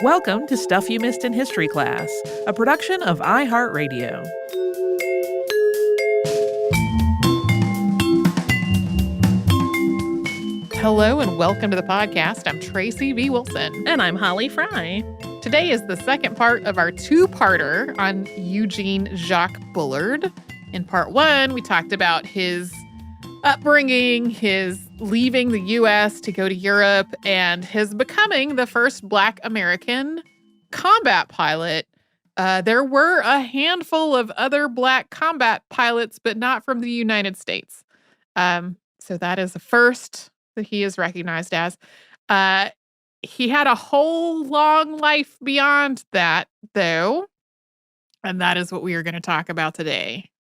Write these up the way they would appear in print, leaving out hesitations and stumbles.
Welcome to Stuff You Missed in History Class, a production of iHeartRadio. Hello and welcome to the podcast. I'm Tracy V. Wilson. And I'm Holly Fry. Today is the second part of our two-parter on Eugene Jacques Bullard. In part one, we talked about his upbringing, his leaving the U.S. to go to Europe, and his becoming the first Black American combat pilot. There were a handful of other Black combat pilots, but not from the United States. So that is the first that he is recognized as. He had a whole long life beyond that, though, and that is what we are going to talk about today.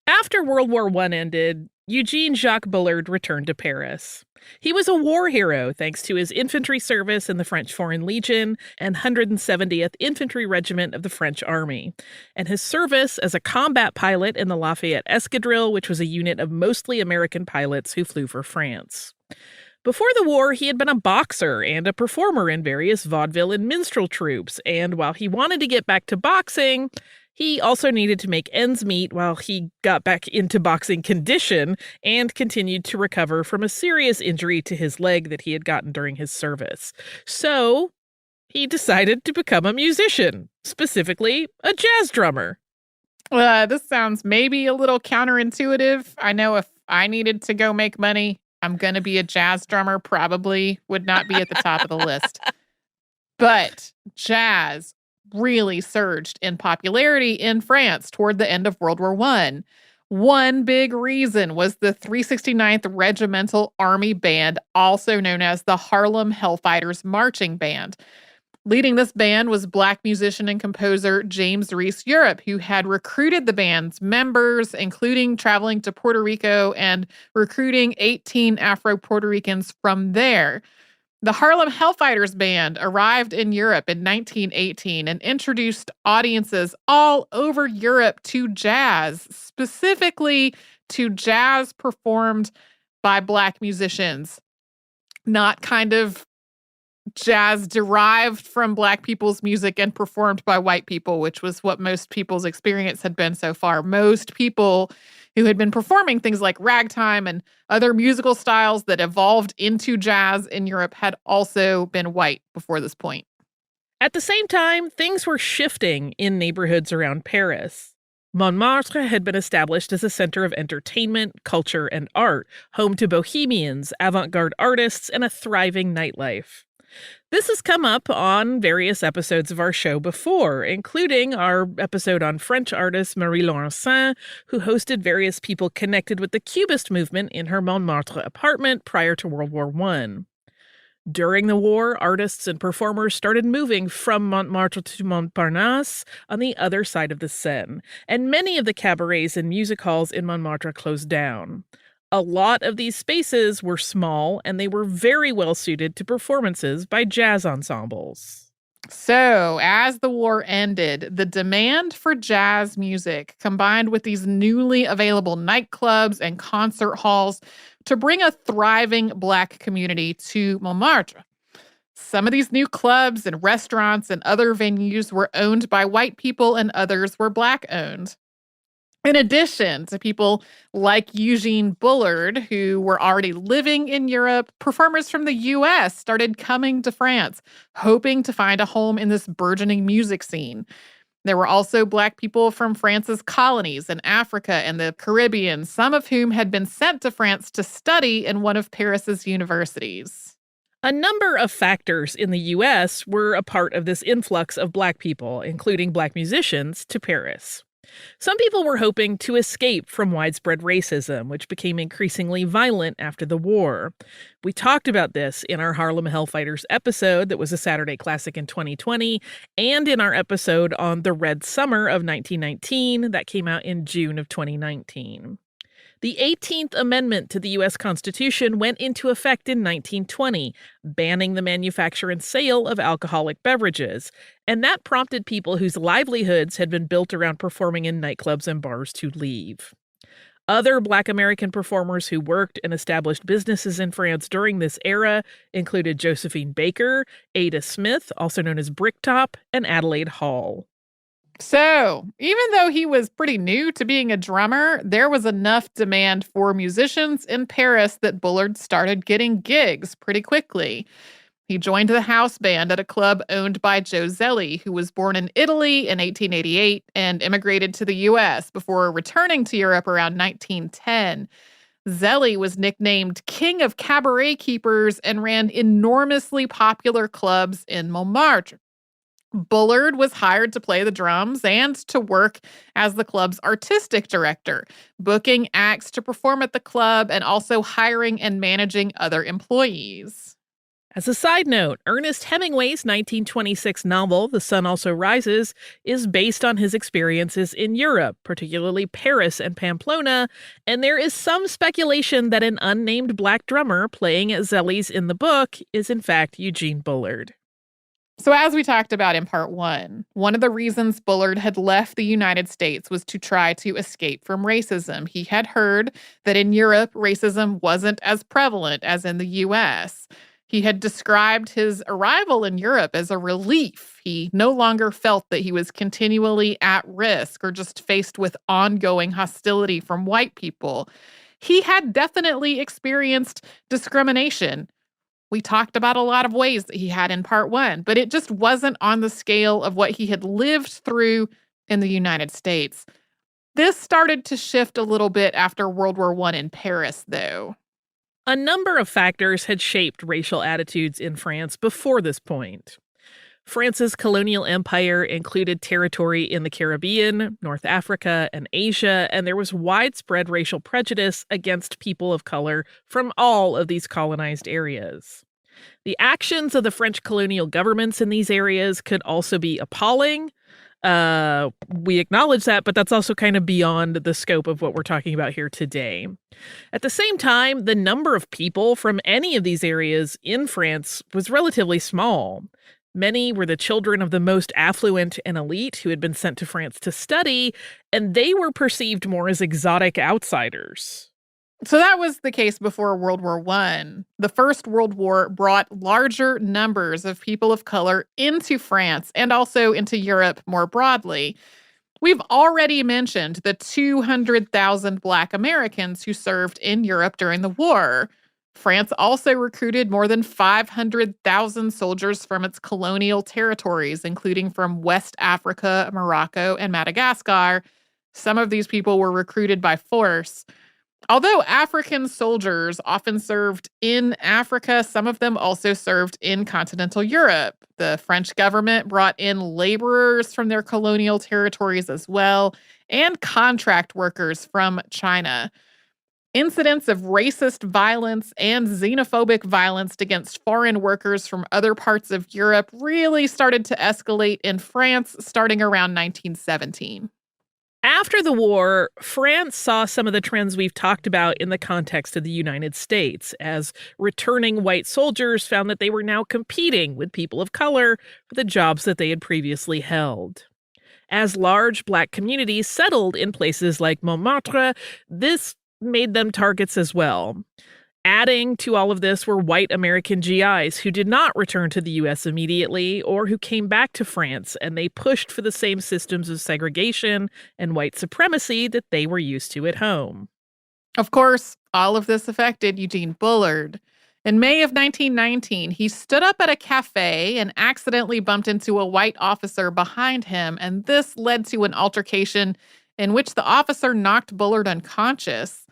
After World War I ended, Eugene Jacques Bullard returned to Paris. He was a war hero thanks to his infantry service in the French Foreign Legion and 170th Infantry Regiment of the French Army, and his service as a combat pilot in the Lafayette Escadrille, which was a unit of mostly American pilots who flew for France. Before the war, he had been a boxer and a performer in various vaudeville and minstrel troupes, and while he wanted to get back to boxing, he also needed to make ends meet while he got back into boxing condition and continued to recover from a serious injury to his leg that he had gotten during his service. So he decided to become a musician, specifically a jazz drummer. This sounds maybe a little counterintuitive. I know if I needed to go make money, I'm going to be a jazz drummer, probably would not be at the top of the list. But jazz really surged in popularity in France toward the end of World War I. One big reason was the 369th Regimental Army Band, also known as the Harlem Hellfighters Marching Band. Leading this band was Black musician and composer James Reese Europe, who had recruited the band's members, including traveling to Puerto Rico and recruiting 18 Afro-Puerto Ricans from there. The Harlem Hellfighters Band arrived in Europe in 1918 and introduced audiences all over Europe to jazz, specifically to jazz performed by Black musicians, not kind of jazz derived from Black people's music and performed by white people, which was what most people's experience had been so far. Most people who had been performing things like ragtime and other musical styles that evolved into jazz in Europe had also been white before this point. At the same time, things were shifting in neighborhoods around Paris. Montmartre had been established as a center of entertainment, culture, and art, home to bohemians, avant-garde artists, and a thriving nightlife. This has come up on various episodes of our show before, including our episode on French artist Marie Laurencin, who hosted various people connected with the Cubist movement in her Montmartre apartment prior to World War I. During the war, artists and performers started moving from Montmartre to Montparnasse on the other side of the Seine, and many of the cabarets and music halls in Montmartre closed down. A lot of these spaces were small, and they were very well suited to performances by jazz ensembles. So, as the war ended, the demand for jazz music combined with these newly available nightclubs and concert halls to bring a thriving Black community to Montmartre. Some of these new clubs and restaurants and other venues were owned by white people and others were Black-owned. In addition to people like Eugene Bullard, who were already living in Europe, performers from the U.S. started coming to France, hoping to find a home in this burgeoning music scene. There were also Black people from France's colonies in Africa and the Caribbean, some of whom had been sent to France to study in one of Paris's universities. A number of factors in the U.S. were a part of this influx of Black people, including Black musicians, to Paris. Some people were hoping to escape from widespread racism, which became increasingly violent after the war. We talked about this in our Harlem Hellfighters episode that was a Saturday Classic in 2020, and in our episode on the Red Summer of 1919 that came out in June of 2019. The 18th Amendment to the U.S. Constitution went into effect in 1920, banning the manufacture and sale of alcoholic beverages, and that prompted people whose livelihoods had been built around performing in nightclubs and bars to leave. Other Black American performers who worked and established businesses in France during this era included Josephine Baker, Ada Smith, also known as Bricktop, and Adelaide Hall. So, even though he was pretty new to being a drummer, there was enough demand for musicians in Paris that Bullard started getting gigs pretty quickly. He joined the house band at a club owned by Joe Zelli, who was born in Italy in 1888 and immigrated to the U.S. before returning to Europe around 1910. Zelli was nicknamed King of Cabaret Keepers and ran enormously popular clubs in Montmartre. Bullard was hired to play the drums and to work as the club's artistic director, booking acts to perform at the club and also hiring and managing other employees. As a side note, Ernest Hemingway's 1926 novel, The Sun Also Rises, is based on his experiences in Europe, particularly Paris and Pamplona, and there is some speculation that an unnamed Black drummer playing at Zelli's in the book is in fact Eugene Bullard. So as we talked about in part one of the reasons Bullard had left the United States was to try to escape from racism. He had heard that in Europe, racism wasn't as prevalent as in the U.S. He had described his arrival in Europe as a relief. He no longer felt that he was continually at risk or just faced with ongoing hostility from white people. He had definitely experienced discrimination. We talked about a lot of ways that he had in part one, but it just wasn't on the scale of what he had lived through in the United States. This started to shift a little bit after World War I in Paris, though. A number of factors had shaped racial attitudes in France before this point. France's colonial empire included territory in the Caribbean, North Africa, and Asia, and there was widespread racial prejudice against people of color from all of these colonized areas. The actions of the French colonial governments in these areas could also be appalling. We acknowledge that, but that's also kind of beyond the scope of what we're talking about here today. At the same time, the number of people from any of these areas in France was relatively small. Many were the children of the most affluent and elite who had been sent to France to study, and they were perceived more as exotic outsiders. So that was the case before World War I. The First World War brought larger numbers of people of color into France and also into Europe more broadly. We've already mentioned the 200,000 Black Americans who served in Europe during the war. France also recruited more than 500,000 soldiers from its colonial territories, including from West Africa, Morocco, and Madagascar. Some of these people were recruited by force. Although African soldiers often served in Africa, some of them also served in continental Europe. The French government brought in laborers from their colonial territories as well, and contract workers from China. Incidents of racist violence and xenophobic violence against foreign workers from other parts of Europe really started to escalate in France starting around 1917. After the war, France saw some of the trends we've talked about in the context of the United States, as returning white soldiers found that they were now competing with people of color for the jobs that they had previously held. As large Black communities settled in places like Montmartre, this made them targets as well. Adding to all of this were white American GIs who did not return to the U.S. immediately or who came back to France, and they pushed for the same systems of segregation and white supremacy that they were used to at home. Of course, all of this affected Eugene Bullard. In May of 1919, he stood up at a cafe and accidentally bumped into a white officer behind him, and this led to an altercation in which the officer knocked Bullard unconscious.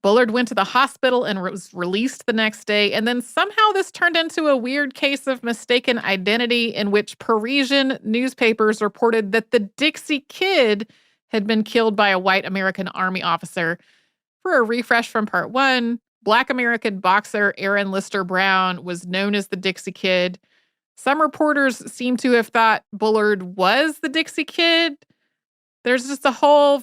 Bullard went to the hospital and was released the next day, and then somehow this turned into a weird case of mistaken identity in which Parisian newspapers reported that the Dixie Kid had been killed by a white American Army officer. For a refresh from part one, Black American boxer Aaron Lister Brown was known as the Dixie Kid. Some reporters seem to have thought Bullard was the Dixie Kid. There's just a whole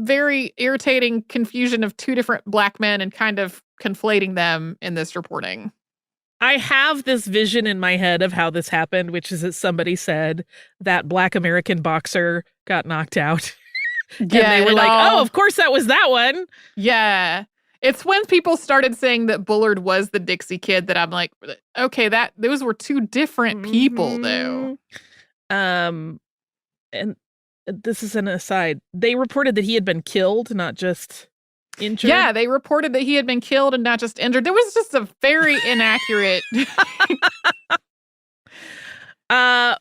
very irritating confusion of two different Black men and kind of conflating them in this reporting. I have this vision in my head of how this happened, which is that somebody said that Black American boxer got knocked out. And they were like, oh, of course that was that one. Yeah. It's when people started saying that Bullard was the Dixie Kid that I'm like, okay, those were two different people, though. And this is an aside. They reported that he had been killed, not just injured. Yeah, they reported that he had been killed and not just injured. There was just a very inaccurate.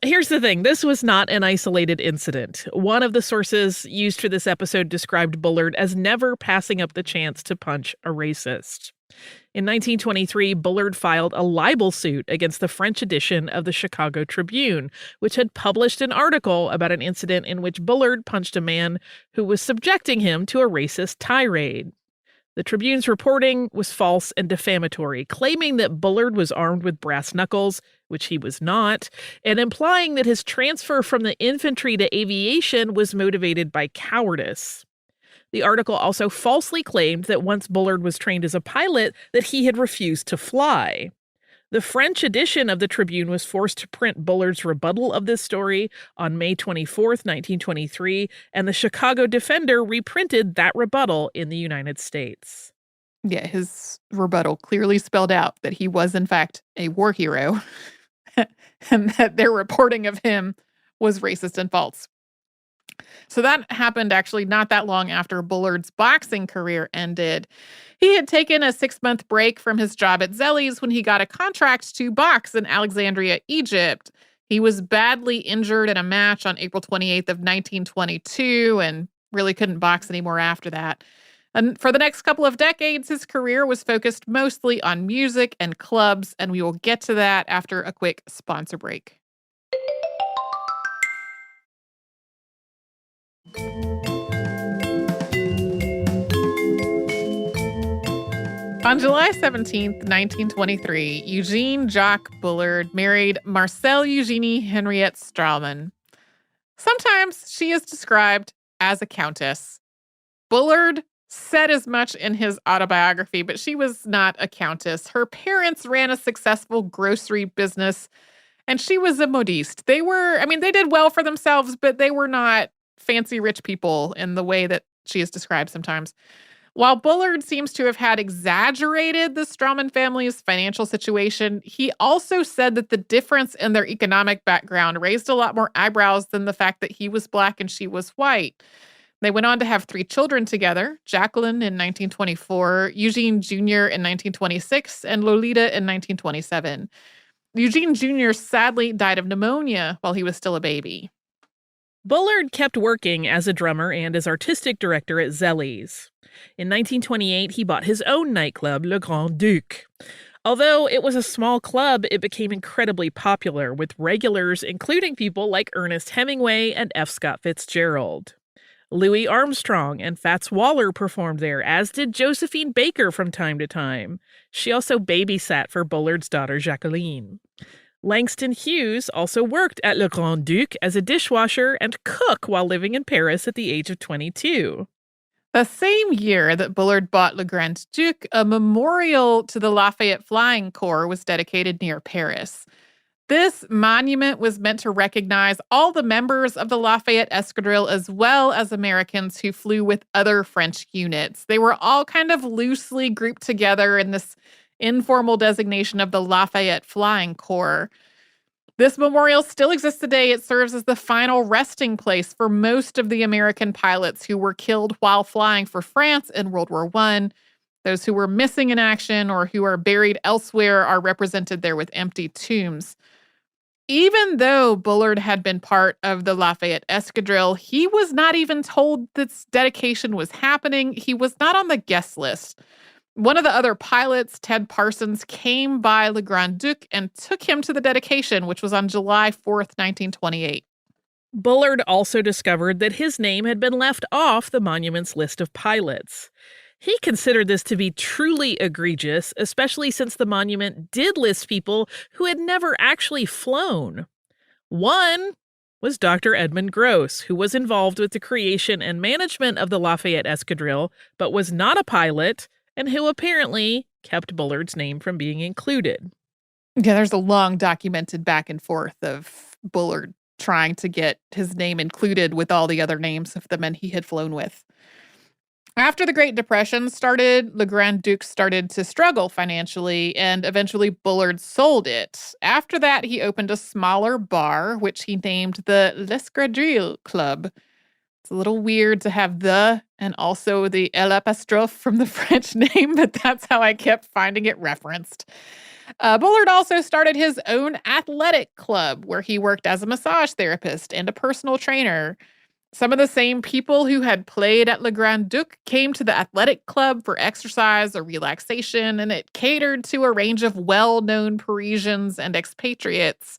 Here's the thing. This was not an isolated incident. One of the sources used for this episode described Bullard as never passing up the chance to punch a racist. In 1923, Bullard filed a libel suit against the French edition of the Chicago Tribune, which had published an article about an incident in which Bullard punched a man who was subjecting him to a racist tirade. The Tribune's reporting was false and defamatory, claiming that Bullard was armed with brass knuckles, which he was not, and implying that his transfer from the infantry to aviation was motivated by cowardice. The article also falsely claimed that once Bullard was trained as a pilot, that he had refused to fly. The French edition of the Tribune was forced to print Bullard's rebuttal of this story on May 24th, 1923, and the Chicago Defender reprinted that rebuttal in the United States. Yeah, his rebuttal clearly spelled out that he was, in fact, a war hero, and that their reporting of him was racist and false. So that happened actually not that long after Bullard's boxing career ended. He had taken a 6-month break from his job at Zelli's when he got a contract to box in Alexandria, Egypt. He was badly injured in a match on April 28th of 1922 and really couldn't box anymore after that. And for the next couple of decades, his career was focused mostly on music and clubs, and we will get to that after a quick sponsor break. On July 17th, 1923, Eugene Jacques Bullard married Marcel Eugenie Henriette Straumann. Sometimes she is described as a countess. Bullard said as much in his autobiography, but she was not a countess. Her parents ran a successful grocery business, and she was a modiste. They did well for themselves, but they were not fancy rich people in the way that she is described sometimes. While Bullard seems to have had exaggerated the Straumann family's financial situation, he also said that the difference in their economic background raised a lot more eyebrows than the fact that he was Black and she was white. They went on to have 3 children together, Jacqueline in 1924, Eugene Jr. in 1926, and Lolita in 1927. Eugene Jr. sadly died of pneumonia while he was still a baby. Bullard kept working as a drummer and as artistic director at Zelli's. In 1928, he bought his own nightclub, Le Grande Duke. Although it was a small club, it became incredibly popular, with regulars including people like Ernest Hemingway and F. Scott Fitzgerald. Louis Armstrong and Fats Waller performed there, as did Josephine Baker from time to time. She also babysat for Bullard's daughter, Jacqueline. Langston Hughes also worked at Le Grand Duke as a dishwasher and cook while living in Paris at the age of 22. The same year that Bullard bought Le Grand Duke, a memorial to the Lafayette Flying Corps was dedicated near Paris. This monument was meant to recognize all the members of the Lafayette Escadrille as well as Americans who flew with other French units. They were all kind of loosely grouped together in this informal designation of the Lafayette Flying Corps. This memorial still exists today. It serves as the final resting place for most of the American pilots who were killed while flying for France in World War I. Those who were missing in action or who are buried elsewhere are represented there with empty tombs. Even though Bullard had been part of the Lafayette Escadrille, he was not even told this dedication was happening. He was not on the guest list. One of the other pilots, Ted Parsons, came by Le Grand Duke and took him to the dedication, which was on July 4th, 1928. Bullard also discovered that his name had been left off the monument's list of pilots. He considered this to be truly egregious, especially since the monument did list people who had never actually flown. One was Dr. Edmund Gross, who was involved with the creation and management of the Lafayette Escadrille, but was not a pilot, and who apparently kept Bullard's name from being included. Yeah, there's a long documented back and forth of Bullard trying to get his name included with all the other names of the men he had flown with. After the Great Depression started, the Grande Duke started to struggle financially, and eventually Bullard sold it. After that, he opened a smaller bar, which he named the l'Escadrille Club. It's a little weird to have the and also the l'apostrophe from the French name, but that's how I kept finding it referenced. Bullard also started his own athletic club, where he worked as a massage therapist and a personal trainer. Some of the same people who had played at Le Grande Duke came to the athletic club for exercise or relaxation, and it catered to a range of well-known Parisians and expatriates.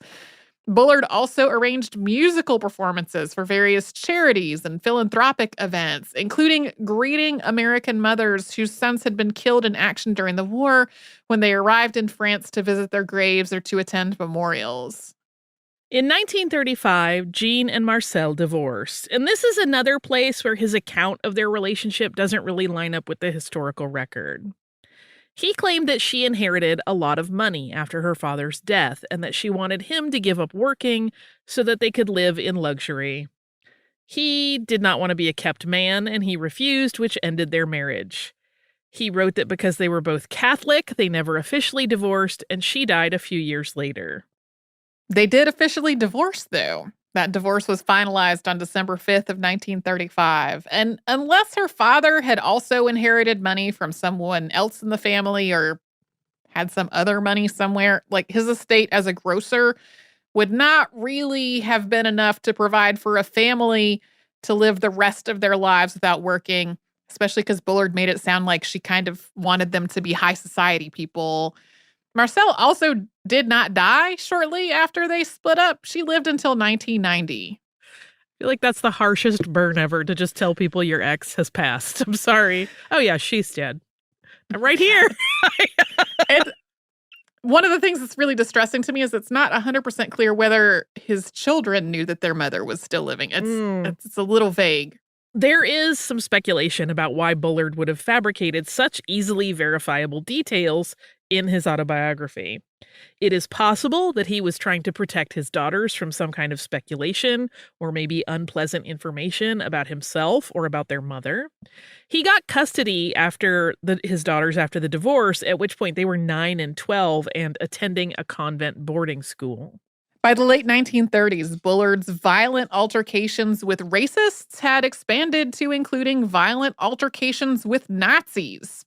Bullard also arranged musical performances for various charities and philanthropic events, including greeting American mothers whose sons had been killed in action during the war when they arrived in France to visit their graves or to attend memorials. In 1935, Jean and Marcel divorced, and this is another place where his account of their relationship doesn't really line up with the historical record. He claimed that she inherited a lot of money after her father's death and that she wanted him to give up working so that they could live in luxury. He did not want to be a kept man, and he refused, which ended their marriage. He wrote that because they were both Catholic, they never officially divorced, and she died a few years later. They did officially divorce, though. That divorce was finalized on December 5th of 1935. And unless her father had also inherited money from someone else in the family or had some other money somewhere, like his estate as a grocer would not really have been enough to provide for a family to live the rest of their lives without working, especially because Bullard made it sound like she kind of wanted them to be high society people. Marcel also did not die shortly after they split up. She lived until 1990. I feel like that's the harshest burn ever, to just tell people your ex has passed. I'm sorry. Oh, yeah, she's dead. I'm right here. And one of the things that's really distressing to me is it's not 100% clear whether his children knew that their mother was still living. It's a little vague. There is some speculation about why Bullard would have fabricated such easily verifiable details in his autobiography. It is possible that he was trying to protect his daughters from some kind of speculation or maybe unpleasant information about himself or about their mother. He got custody after his daughters after the divorce, at which point they were 9 and 12 and attending a convent boarding school. By the late 1930s, Bullard's violent altercations with racists had expanded to including violent altercations with Nazis.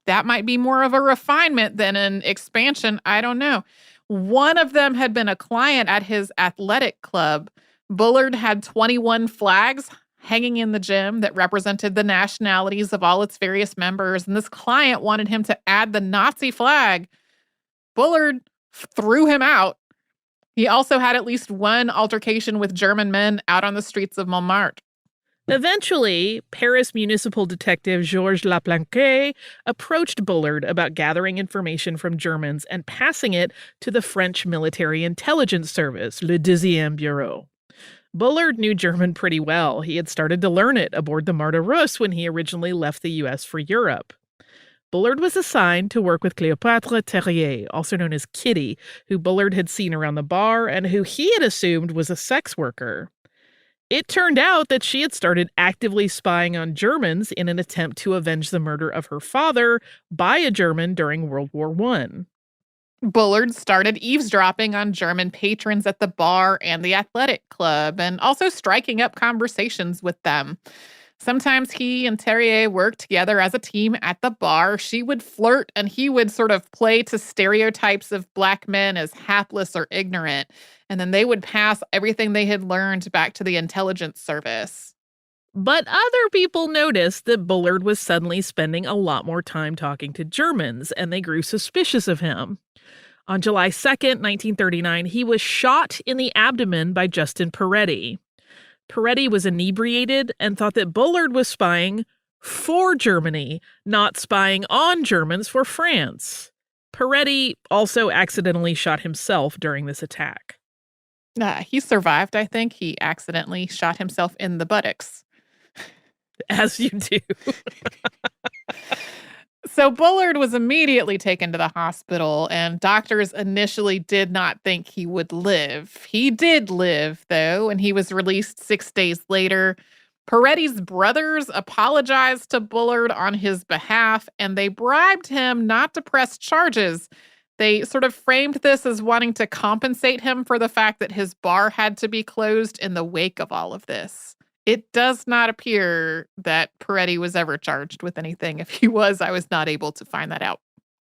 That might be more of a refinement than an expansion. I don't know. One of them had been a client at his athletic club. Bullard had 21 flags hanging in the gym that represented the nationalities of all its various members, and this client wanted him to add the Nazi flag. Bullard threw him out. He also had at least one altercation with German men out on the streets of Montmartre. Eventually, Paris municipal detective Georges Laplanque approached Bullard about gathering information from Germans and passing it to the French military intelligence service, le Deuxième Bureau. Bullard knew German pretty well. He had started to learn it aboard the Marthe Russe when he originally left the U.S. for Europe. Bullard was assigned to work with Cléopâtre Terrier, also known as Kitty, who Bullard had seen around the bar and who he had assumed was a sex worker. It turned out that she had started actively spying on Germans in an attempt to avenge the murder of her father by a German during World War I. Bullard started eavesdropping on German patrons at the bar and the athletic club, and also striking up conversations with them. Sometimes he and Terrier worked together as a team at the bar. She would flirt, and he would sort of play to stereotypes of Black men as hapless or ignorant. And then they would pass everything they had learned back to the intelligence service. But other people noticed that Bullard was suddenly spending a lot more time talking to Germans, and they grew suspicious of him. On July 2nd, 1939, he was shot in the abdomen by Justin Peretti. Peretti was inebriated and thought that Bullard was spying for Germany, not spying on Germans for France. Peretti also accidentally shot himself during this attack. He survived, I think. He accidentally shot himself in the buttocks. As you do. So Bullard was immediately taken to the hospital, and doctors initially did not think he would live. He did live, though, and he was released 6 days later. Peretti's brothers apologized to Bullard on his behalf, and they bribed him not to press charges. They sort of framed this as wanting to compensate him for the fact that his bar had to be closed in the wake of all of this. It does not appear that Peretti was ever charged with anything. If he was, I was not able to find that out.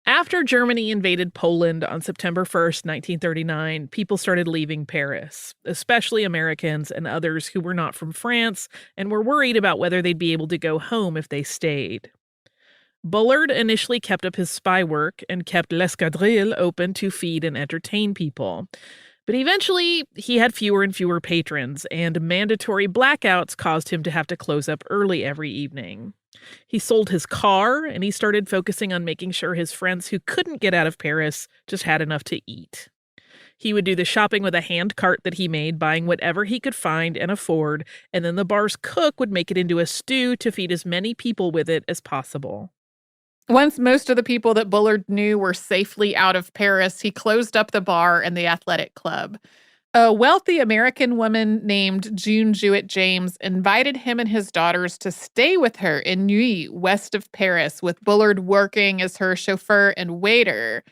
After Germany invaded Poland on September 1st, 1939, people started leaving Paris, especially Americans and others who were not from France and were worried about whether they'd be able to go home if they stayed. Bullard initially kept up his spy work and kept L'Escadrille open to feed and entertain people. But eventually, he had fewer and fewer patrons, and mandatory blackouts caused him to have to close up early every evening. He sold his car, and he started focusing on making sure his friends who couldn't get out of Paris just had enough to eat. He would do the shopping with a hand cart that he made, buying whatever he could find and afford, and then the bar's cook would make it into a stew to feed as many people with it as possible. Once most of the people that Bullard knew were safely out of Paris, he closed up the bar and the athletic club. A wealthy American woman named June Jewett James invited him and his daughters to stay with her in Neuilly, west of Paris, with Bullard working as her chauffeur and waiter.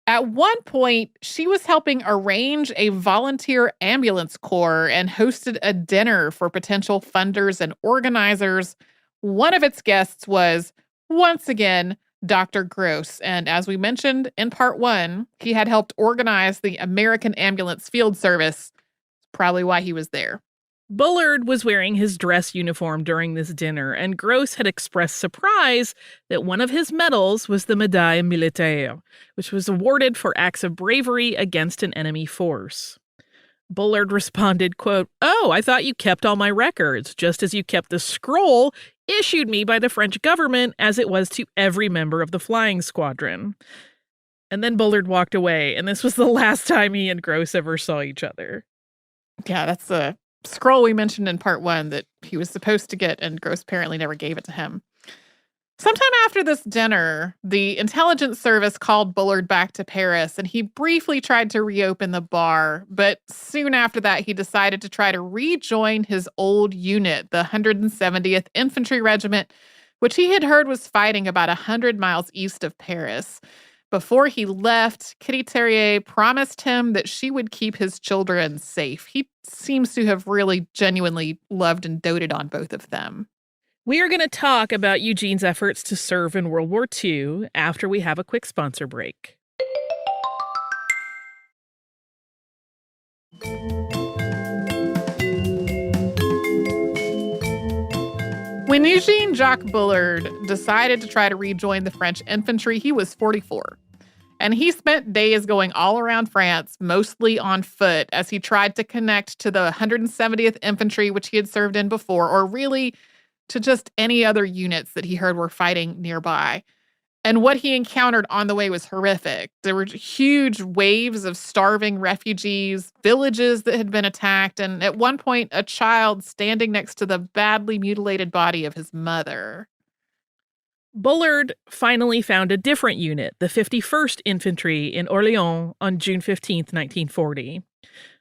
At one point, she was helping arrange a volunteer ambulance corps and hosted a dinner for potential funders and organizers. One of its guests was, once again, Dr. Gross. And as we mentioned in part 1, he had helped organize the American Ambulance Field Service. Probably why he was there. Bullard was wearing his dress uniform during this dinner, and Gross had expressed surprise that one of his medals was the Médaille Militaire, which was awarded for acts of bravery against an enemy force. Bullard responded, quote, "Oh, I thought you kept all my records, just as you kept the scroll issued me by the French government as it was to every member of the flying squadron." And then Bullard walked away, and this was the last time he and Gross ever saw each other. Yeah, that's the scroll we mentioned in part 1 that he was supposed to get, and Gross apparently never gave it to him. Sometime after this dinner, the intelligence service called Bullard back to Paris, and he briefly tried to reopen the bar, but soon after that, he decided to try to rejoin his old unit, the 170th Infantry Regiment, which he had heard was fighting about 100 miles east of Paris. Before he left, Kitty Terrier promised him that she would keep his children safe. He seems to have really genuinely loved and doted on both of them. We are going to talk about Eugene's efforts to serve in World War II after we have a quick sponsor break. When Eugene Jacques Bullard decided to try to rejoin the French infantry, he was 44. And he spent days going all around France, mostly on foot, as he tried to connect to the 170th Infantry, which he had served in before, or really to just any other units that he heard were fighting nearby. And what he encountered on the way was horrific. There were huge waves of starving refugees, villages that had been attacked, and at one point, a child standing next to the badly mutilated body of his mother. Bullard finally found a different unit, the 51st Infantry in Orléans, on June 15, 1940.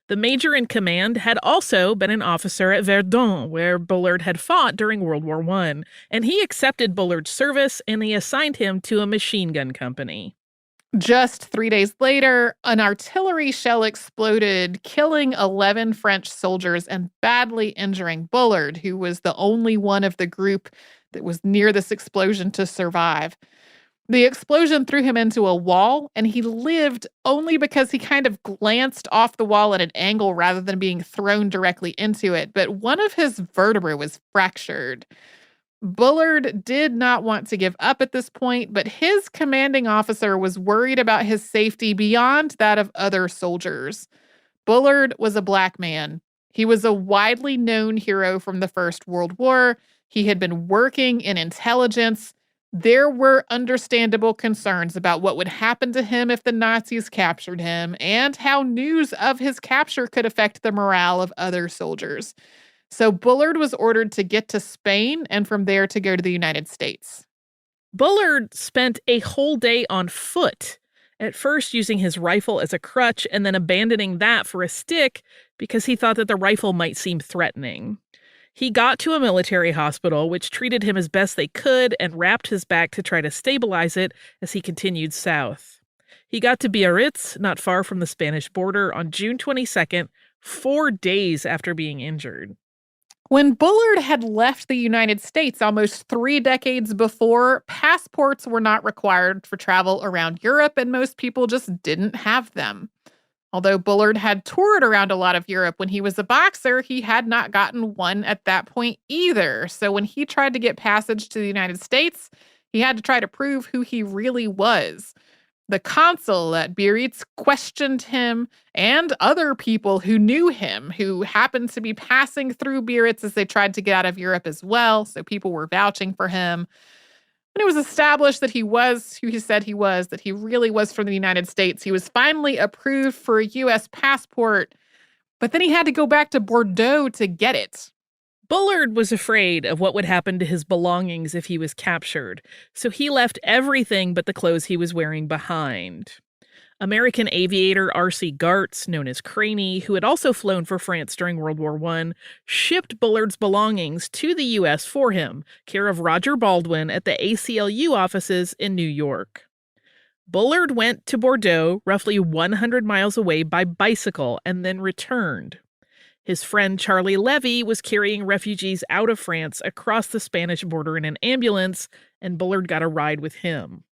The major in command had also been an officer at Verdun, where Bullard had fought during World War I, and he accepted Bullard's service and they assigned him to a machine gun company. Just 3 days later, an artillery shell exploded, killing 11 French soldiers and badly injuring Bullard, who was the only one of the group that was near this explosion to survive. The explosion threw him into a wall, and he lived only because he kind of glanced off the wall at an angle rather than being thrown directly into it. But one of his vertebrae was fractured. Bullard did not want to give up at this point, but his commanding officer was worried about his safety beyond that of other soldiers. Bullard was a black man. He was a widely known hero from the First World War. He had been working in intelligence. There were understandable concerns about what would happen to him if the Nazis captured him and how news of his capture could affect the morale of other soldiers. So Bullard was ordered to get to Spain and from there to go to the United States. Bullard spent a whole day on foot, at first using his rifle as a crutch and then abandoning that for a stick because he thought that the rifle might seem threatening. He got to a military hospital, which treated him as best they could and wrapped his back to try to stabilize it as he continued south. He got to Biarritz, not far from the Spanish border, on June 22nd, 4 days after being injured. When Bullard had left the United States almost 3 decades before, passports were not required for travel around Europe, and most people just didn't have them. Although Bullard had toured around a lot of Europe when he was a boxer, he had not gotten one at that point either. So when he tried to get passage to the United States, he had to try to prove who he really was. The consul at Biarritz questioned him and other people who knew him, who happened to be passing through Biarritz as they tried to get out of Europe as well. So people were vouching for him. When it was established that he was who he said he was, that he really was from the United States, he was finally approved for a U.S. passport, but then he had to go back to Bordeaux to get it. Bullard was afraid of what would happen to his belongings if he was captured, so he left everything but the clothes he was wearing behind. American aviator R.C. Gartz, known as Craney, who had also flown for France during World War I, shipped Bullard's belongings to the U.S. for him, care of Roger Baldwin at the ACLU offices in New York. Bullard went to Bordeaux, roughly 100 miles away, by bicycle and then returned. His friend Charlie Levy was carrying refugees out of France across the Spanish border in an ambulance, and Bullard got a ride with him.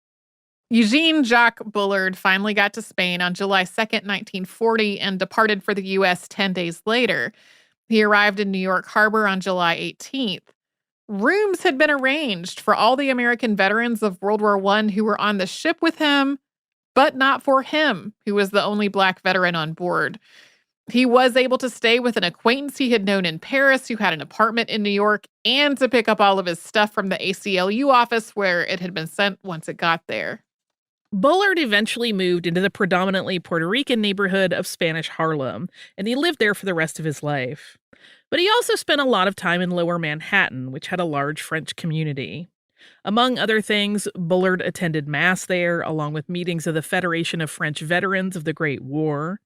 Eugene Jacques Bullard finally got to Spain on July 2nd, 1940, and departed for the U.S. 10 days later. He arrived in New York Harbor on July 18th. Rooms had been arranged for all the American veterans of World War I who were on the ship with him, but not for him, who was the only Black veteran on board. He was able to stay with an acquaintance he had known in Paris who had an apartment in New York, and to pick up all of his stuff from the ACLU office where it had been sent once it got there. Bullard eventually moved into the predominantly Puerto Rican neighborhood of Spanish Harlem, and he lived there for the rest of his life. But he also spent a lot of time in Lower Manhattan, which had a large French community. Among other things, Bullard attended Mass there, along with meetings of the Federation of French Veterans of the Great War.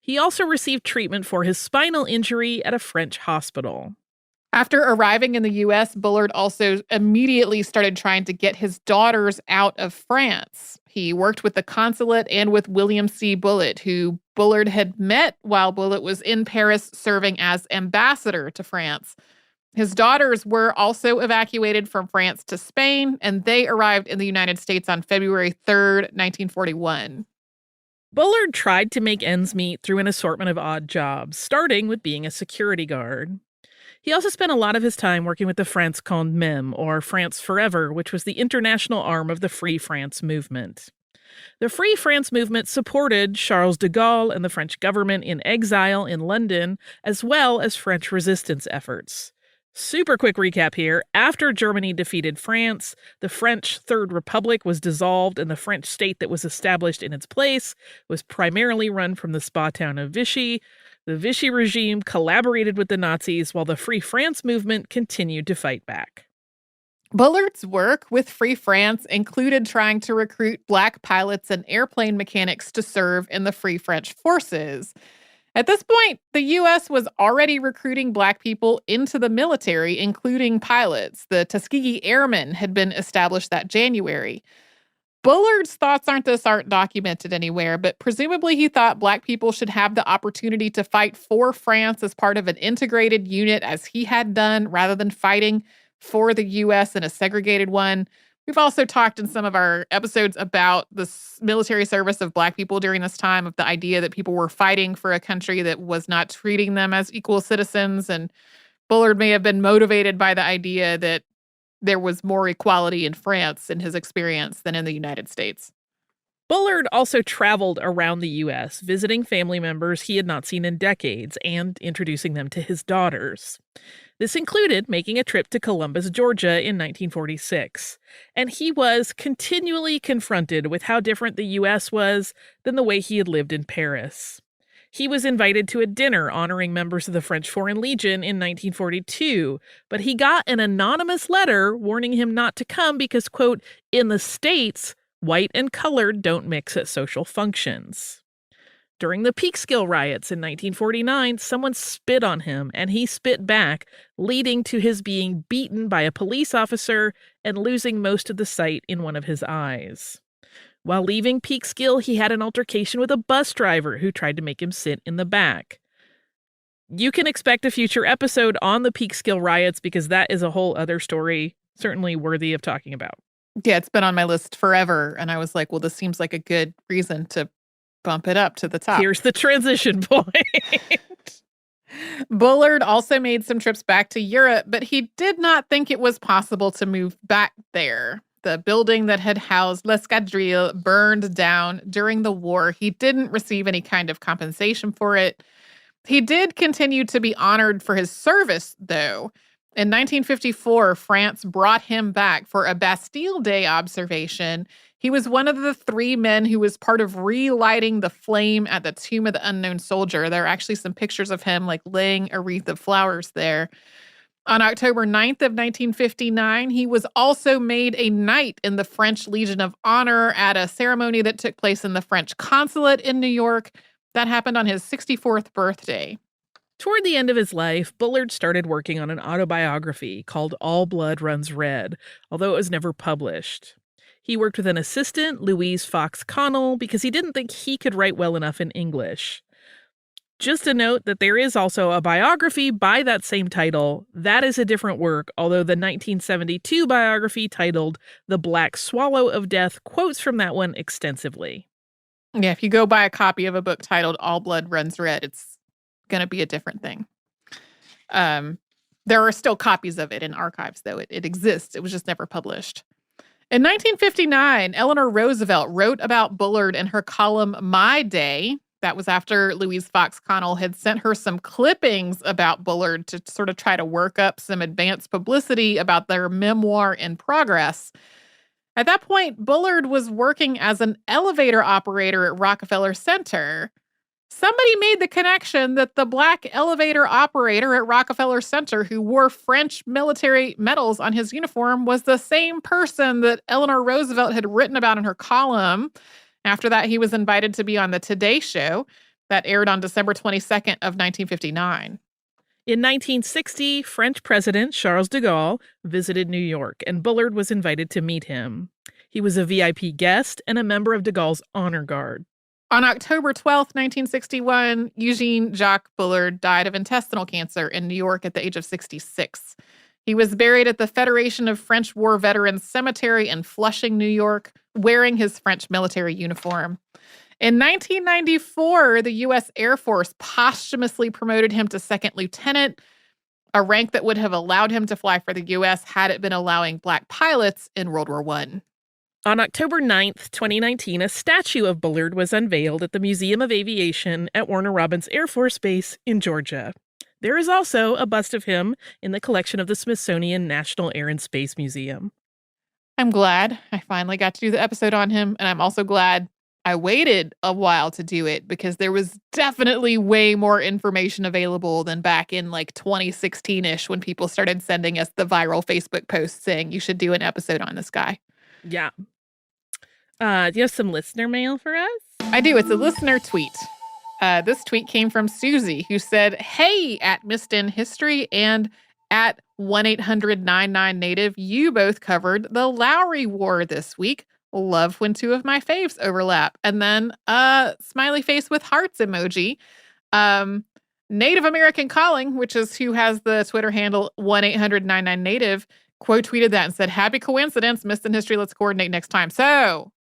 He also received treatment for his spinal injury at a French hospital. After arriving in the U.S., Bullard also immediately started trying to get his daughters out of France. He worked with the consulate and with William C. Bullitt, who Bullard had met while Bullitt was in Paris serving as ambassador to France. His daughters were also evacuated from France to Spain, and they arrived in the United States on February 3rd, 1941. Bullard tried to make ends meet through an assortment of odd jobs, starting with being a security guard. He also spent a lot of his time working with the France Quand Même, or France Forever, which was the international arm of the Free France movement. The Free France movement supported Charles de Gaulle and the French government in exile in London, as well as French resistance efforts. Super quick recap here. After Germany defeated France, the French Third Republic was dissolved, and the French state that was established in its place was primarily run from the spa town of Vichy. The Vichy regime collaborated with the Nazis while the Free France movement continued to fight back. Bullard's work with Free France included trying to recruit Black pilots and airplane mechanics to serve in the Free French forces. At this point, the U.S. was already recruiting Black people into the military, including pilots. The Tuskegee Airmen had been established that January. Bullard's thoughts aren't documented anywhere, but presumably he thought Black people should have the opportunity to fight for France as part of an integrated unit as he had done, rather than fighting for the U.S. in a segregated one. We've also talked in some of our episodes about the military service of Black people during this time, of the idea that people were fighting for a country that was not treating them as equal citizens. And Bullard may have been motivated by the idea that there was more equality in France in his experience than in the United States. Bullard also traveled around the U.S., visiting family members he had not seen in decades and introducing them to his daughters. This included making a trip to Columbus, Georgia in 1946, and he was continually confronted with how different the U.S. was than the way he had lived in Paris. He was invited to a dinner honoring members of the French Foreign Legion in 1942, but he got an anonymous letter warning him not to come because, quote, in the States, white and colored don't mix at social functions. During the Peekskill riots in 1949, someone spit on him, and he spit back, leading to his being beaten by a police officer and losing most of the sight in one of his eyes. While leaving Peekskill, he had an altercation with a bus driver who tried to make him sit in the back. You can expect a future episode on the Peekskill riots because that is a whole other story, certainly worthy of talking about. Yeah, it's been on my list forever, and I was like, well, this seems like a good reason to bump it up to the top. Here's the transition point. Bullard also made some trips back to Europe, but he did not think it was possible to move back there. The building that had housed L'Escadrille burned down during the war. He didn't receive any kind of compensation for it. He did continue to be honored for his service, though. In 1954, France brought him back for a Bastille Day observation. He was one of the 3 men who was part of relighting the flame at the Tomb of the Unknown Soldier. There are actually some pictures of him laying a wreath of flowers there. On October 9th of 1959, he was also made a knight in the French Legion of Honor at a ceremony that took place in the French consulate in New York. That happened on his 64th birthday. Toward the end of his life, Bullard started working on an autobiography called All Blood Runs Red, although it was never published. He worked with an assistant, Louise Fox Connell, because he didn't think he could write well enough in English. Just a note that there is also a biography by that same title. That is a different work, although the 1972 biography titled The Black Swallow of Death quotes from that one extensively. Yeah, if you go buy a copy of a book titled All Blood Runs Red, it's going to be a different thing. There are still copies of it in archives, though. It exists. It was just never published. In 1959, Eleanor Roosevelt wrote about Bullard in her column My Day. That was after Louise Fox Connell had sent her some clippings about Bullard to sort of try to work up some advance publicity about their memoir in progress. At that point, Bullard was working as an elevator operator at Rockefeller Center. Somebody made the connection that the black elevator operator at Rockefeller Center who wore French military medals on his uniform was the same person that Eleanor Roosevelt had written about in her column. After that, he was invited to be on the Today Show that aired on December 22nd of 1959. In 1960, French President Charles de Gaulle visited New York, and Bullard was invited to meet him. He was a VIP guest and a member of de Gaulle's honor guard. On October 12th, 1961, Eugene Jacques Bullard died of intestinal cancer in New York at the age of 66. He was buried at the Federation of French War Veterans Cemetery in Flushing, New York, wearing his French military uniform. In 1994, the U.S. Air Force posthumously promoted him to second lieutenant, a rank that would have allowed him to fly for the U.S. had it been allowing black pilots in World War I. On October 9th, 2019, a statue of Bullard was unveiled at the Museum of Aviation at Warner Robins Air Force Base in Georgia. There is also a bust of him in the collection of the Smithsonian National Air and Space Museum. I'm glad I finally got to do the episode on him, and I'm also glad I waited a while to do it because there was definitely way more information available than back in 2016-ish when people started sending us the viral Facebook posts saying you should do an episode on this guy. Yeah. Do you have some listener mail for us? I do. It's a listener tweet. This tweet came from Susie, who said, "Hey, at Missed in History and at 1-800-99-NATIVE, you both covered the Lowry War this week. Love when 2 of my faves overlap." And then smiley face with hearts emoji. Native American Calling, which is who has the Twitter handle 1-800-99-NATIVE, quote tweeted that and said, "Happy coincidence, Missed in History, let's coordinate next time." So,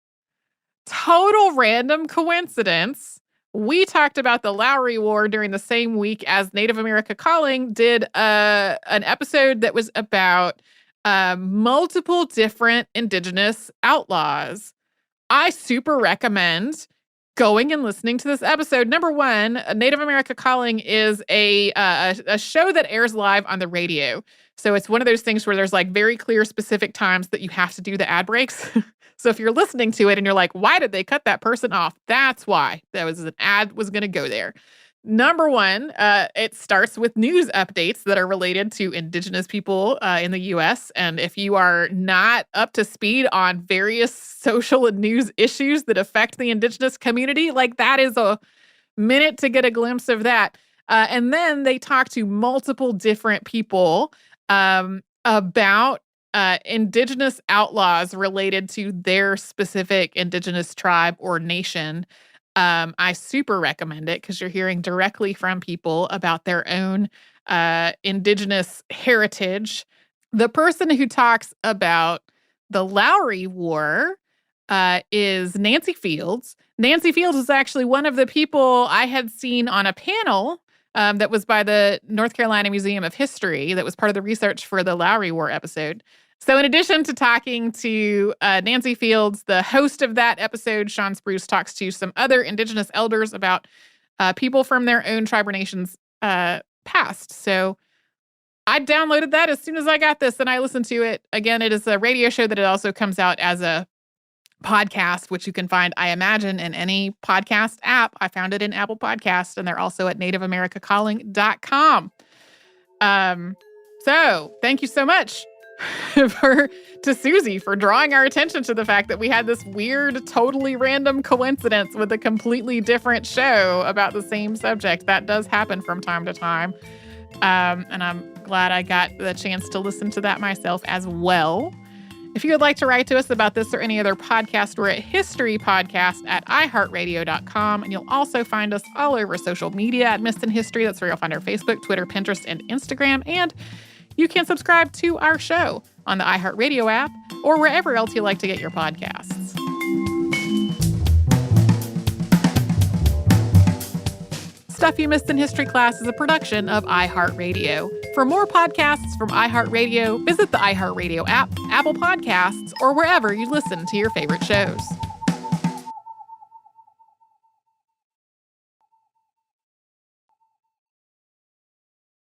total random coincidence. We talked about the Lowry War during the same week as Native America Calling did an episode that was about multiple different indigenous outlaws. I super recommend going and listening to this episode. Number one, Native America Calling is a show that airs live on the radio. So it's one of those things where there's very clear specific times that you have to do the ad breaks. So if you're listening to it and you're like, why did they cut that person off? That's why. That was an ad was going to go there. Number one, it starts with news updates that are related to Indigenous people in the U.S. And if you are not up to speed on various social and news issues that affect the Indigenous community, like that is a minute to get a glimpse of that. And then they talk to multiple different people about Indigenous outlaws related to their specific Indigenous tribe or nation. I super recommend it because you're hearing directly from people about their own Indigenous heritage. The person who talks about the Lowry War is Nancy Fields. Nancy Fields is actually one of the people I had seen on a panel that was by the North Carolina Museum of History that was part of the research for the Lowry War episode. So in addition to talking to Nancy Fields, the host of that episode, Sean Spruce, talks to some other Indigenous elders about people from their own tribe or nations past. So I downloaded that as soon as I got this and I listened to it. Again, it is a radio show that it also comes out as a podcast, which you can find, I imagine, in any podcast app. I found it in Apple Podcasts, and they're also at nativeamericacalling.com. So thank you so much to Susie for drawing our attention to the fact that we had this weird, totally random coincidence with a completely different show about the same subject. That does happen from time to time. And I'm glad I got the chance to listen to that myself as well. If you would like to write to us about this or any other podcast, we're at historypodcast@iheartradio.com. And you'll also find us all over social media at Missed in History. That's where you'll find our Facebook, Twitter, Pinterest, and Instagram. And you can subscribe to our show on the iHeartRadio app or wherever else you like to get your podcasts. Stuff You Missed in History Class is a production of iHeartRadio. For more podcasts from iHeartRadio, visit the iHeartRadio app, Apple Podcasts, or wherever you listen to your favorite shows.